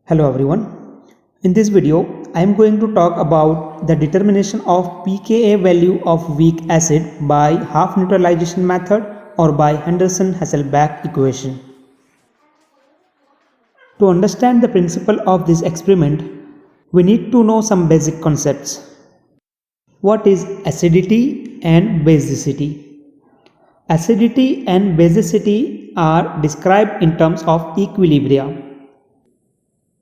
Hello everyone. In this video, I am going to talk about the determination of pKa value of weak acid by half neutralization method or by Henderson-Hasselbalch equation. To understand the principle of this experiment, we need to know some basic concepts. What is acidity and basicity? Acidity and basicity are described in terms of equilibria.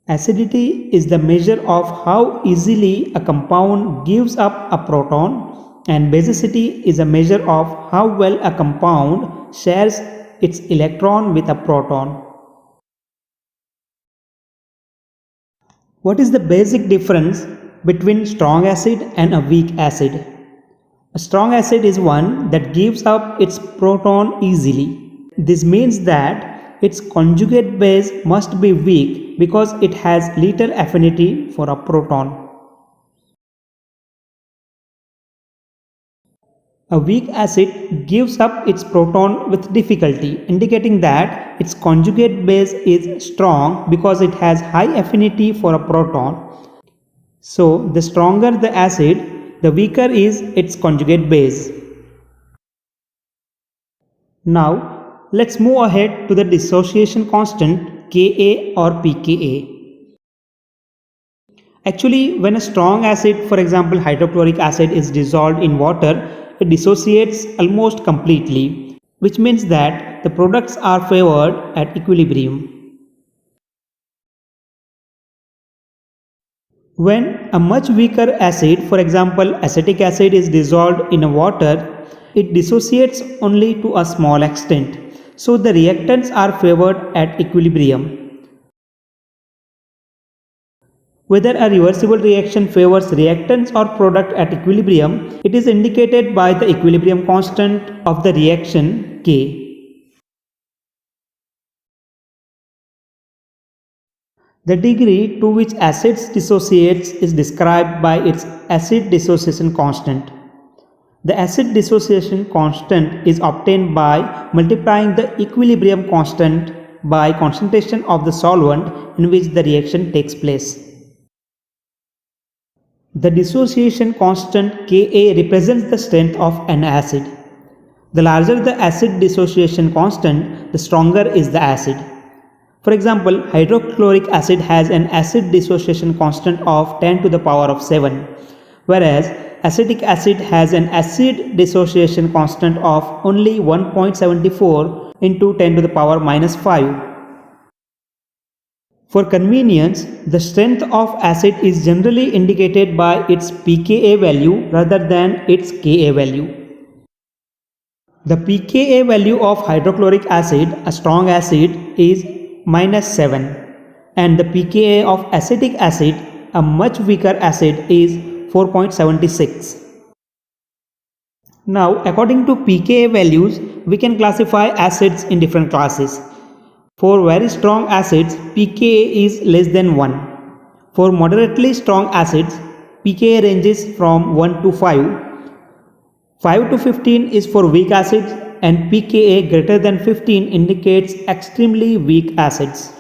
Acidity is the measure of how easily a compound gives up a proton, and basicity is a measure of how well a compound shares its electron with a proton. What is the basic difference between strong acid and a weak acid? A strong acid is one that gives up its proton easily. This means that its conjugate base must be weak because it has little affinity for a proton. A weak acid gives up its proton with difficulty, indicating that its conjugate base is strong because it has high affinity for a proton. So, the stronger the acid, the weaker is its conjugate base. Now, let's move ahead to the dissociation constant Ka or pKa. Actually, when a strong acid, for example hydrochloric acid, is dissolved in water, it dissociates almost completely, which means that the products are favored at equilibrium. When a much weaker acid, for example acetic acid, is dissolved in a water, it dissociates only to a small extent. So the reactants are favored at equilibrium. Whether a reversible reaction favors reactants or product at equilibrium, it is indicated by the equilibrium constant of the reaction K. The degree to which acids dissociates is described by its acid dissociation constant. The acid dissociation constant is obtained by multiplying the equilibrium constant by concentration of the solvent in which the reaction takes place. The dissociation constant Ka represents the strength of an acid. The larger the acid dissociation constant, the stronger is the acid. For example, hydrochloric acid has an acid dissociation constant of 10 to the power of 7, whereas acetic acid has an acid dissociation constant of only 1.74 into 10 to the power minus 5. For convenience, the strength of acid is generally indicated by its pKa value rather than its Ka value. The pKa value of hydrochloric acid, a strong acid, is minus 7, and the pKa of acetic acid, a much weaker acid, is 4.76. Now, according to pKa values, we can classify acids in different classes. For very strong acids, pKa is less than 1. For moderately strong acids, pKa ranges from 1 to 5. 5 to 15 is for weak acids, and pKa greater than 15 indicates extremely weak acids.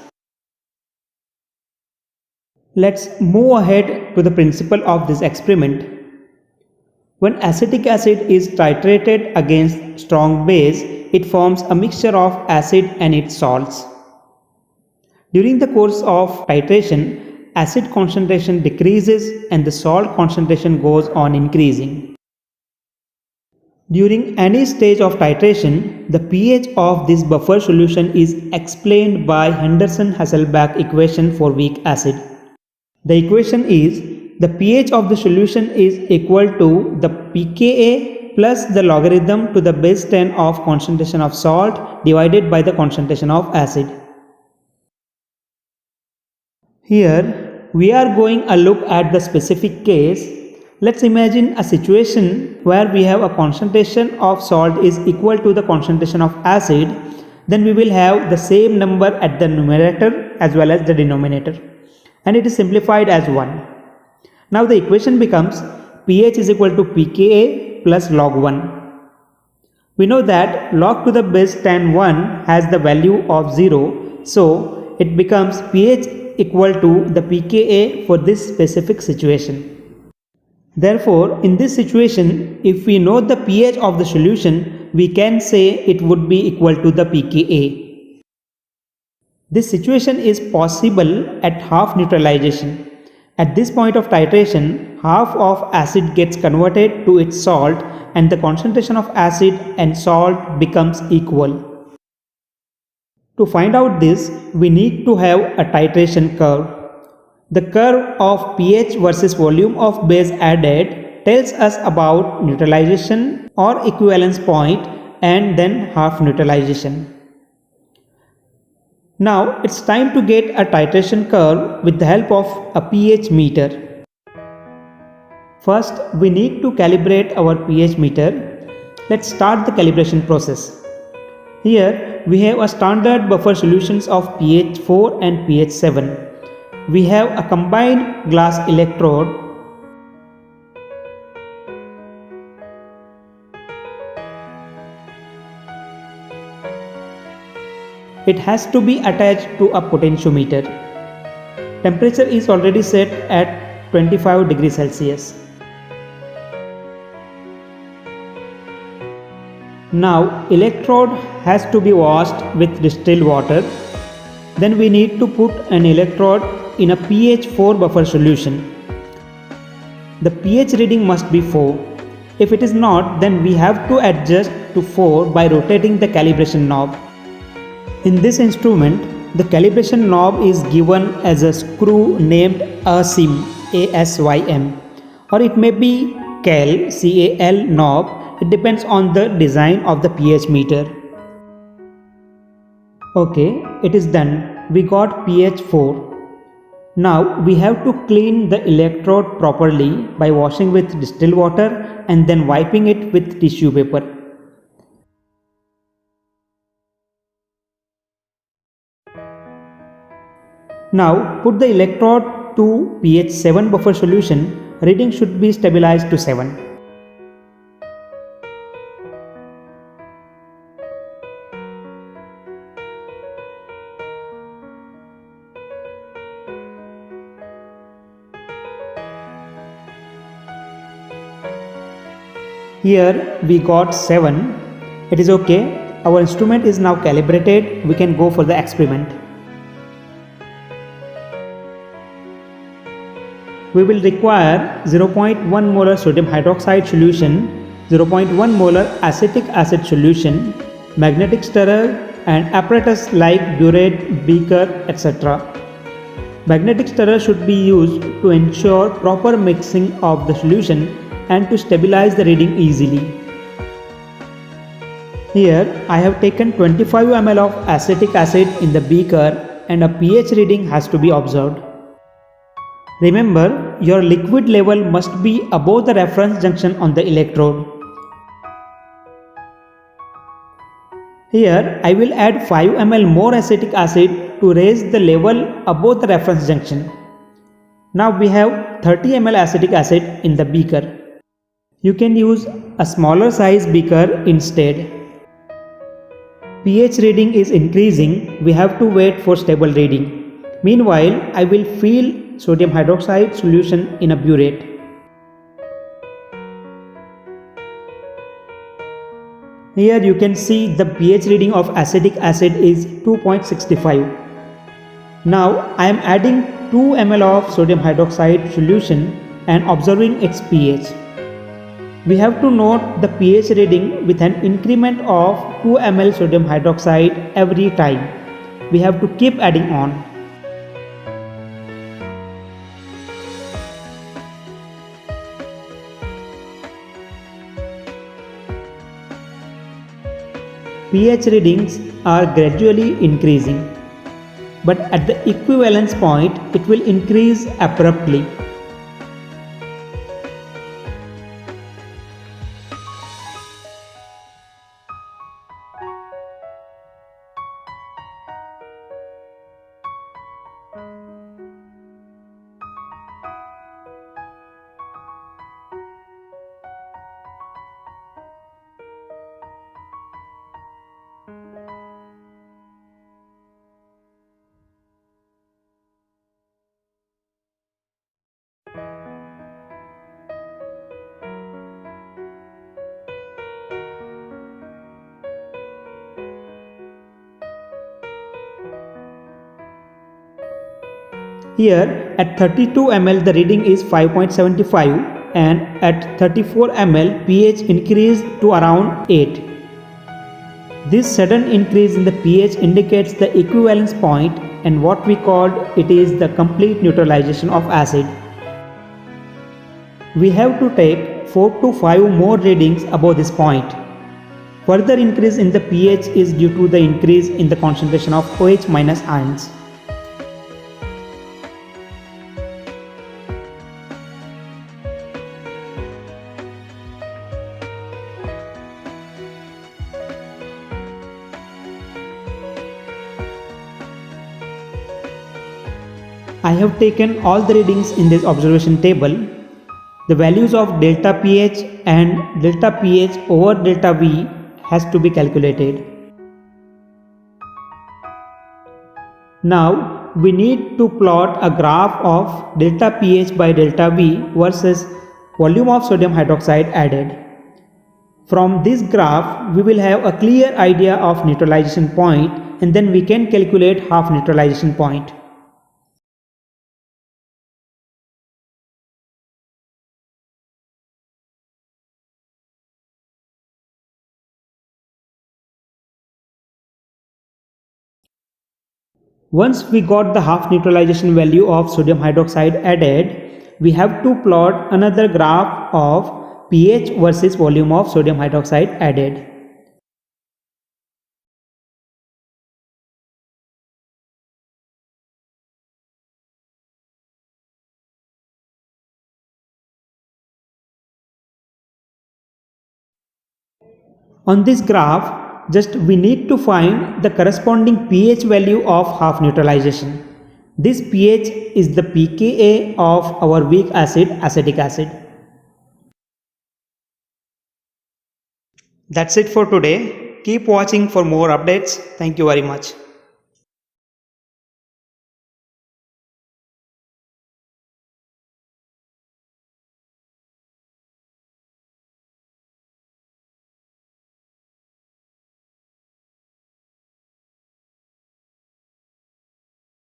Let's move ahead to the principle of this experiment. When acetic acid is titrated against strong base, it forms a mixture of acid and its salts. During the course of titration, acid concentration decreases and the salt concentration goes on increasing. During any stage of titration, the pH of this buffer solution is explained by Henderson-Hasselbalch equation for weak acid. The equation is the pH of the solution is equal to the pKa plus the logarithm to the base 10 of concentration of salt divided by the concentration of acid. Here we are going a look at the specific case. Let's imagine a situation where we have a concentration of salt is equal to the concentration of acid. Then we will have the same number at the numerator as well as the denominator, and it is simplified as 1. Now the equation becomes pH is equal to pKa plus log 1. We know that log to the base 10 1 has the value of 0, so it becomes pH equal to the pKa for this specific situation. Therefore, in this situation, if we know the pH of the solution, we can say it would be equal to the pKa. This situation is possible at half neutralization. At this point of titration, half of acid gets converted to its salt and the concentration of acid and salt becomes equal. To find out this, we need to have a titration curve. The curve of pH versus volume of base added tells us about neutralization or equivalence point and then half neutralization. Now it's time to get a titration curve with the help of a pH meter. First, we need to calibrate our pH meter. Let's start the calibration process. Here we have a standard buffer solutions of pH 4 and pH 7. We have a combined glass electrode. It has to be attached to a potentiometer. Temperature is already set at 25 degrees Celsius. Now electrode has to be washed with distilled water. Then we need to put an electrode in a pH 4 buffer solution. The pH reading must be 4. If it is not, then we have to adjust to 4 by rotating the calibration knob. In this instrument, the calibration knob is given as a screw named ASYM, ASYM, or it may be CAL, CAL knob. It depends on the design of the pH meter. Okay, it is done. We got pH 4. Now we have to clean the electrode properly by washing with distilled water and then wiping it with tissue paper. Now put the electrode to pH 7 buffer solution. Reading should be stabilized to 7. Here we got 7. It is okay. Our instrument is now calibrated. We can go for the experiment. We will require 0.1 molar sodium hydroxide solution, 0.1 molar acetic acid solution, magnetic stirrer and apparatus like burette, beaker, etc. Magnetic stirrer should be used to ensure proper mixing of the solution and to stabilize the reading easily. Here I have taken 25 ml of acetic acid in the beaker and a pH reading has to be observed. Remember, your liquid level must be above the reference junction on the electrode. Here I will add 5 ml more acetic acid to raise the level above the reference junction. Now we have 30 ml acetic acid in the beaker. You can use a smaller size beaker instead. pH reading is increasing. We have to wait for stable reading. Meanwhile, I will fill sodium hydroxide solution in a burette. Here you can see the pH reading of acetic acid is 2.65. Now I am adding 2 ml of sodium hydroxide solution and observing its pH. We have to note the pH reading with an increment of 2 ml sodium hydroxide every time. We have to keep adding on. pH readings are gradually increasing, but at the equivalence point it will increase abruptly. Here at 32 ml the reading is 5.75 and at 34 ml pH increased to around 8. This sudden increase in the pH indicates the equivalence point, and what we called it is the complete neutralization of acid. We have to take 4 to 5 more readings above this point. Further increase in the pH is due to the increase in the concentration of OH- ions. I have taken all the readings in this observation table. The values of delta pH and delta pH over delta V has to be calculated. Now we need to plot a graph of delta pH by delta V versus volume of sodium hydroxide added. From this graph we will have a clear idea of neutralization point, and then we can calculate half neutralization point. Once we got the half neutralization value of sodium hydroxide added, we have to plot another graph of pH versus volume of sodium hydroxide added. On this graph, just we need to find the corresponding pH value of half neutralization. This pH is the pKa of our weak acid, acetic acid. That's it for today. Keep watching for more updates. Thank you very much.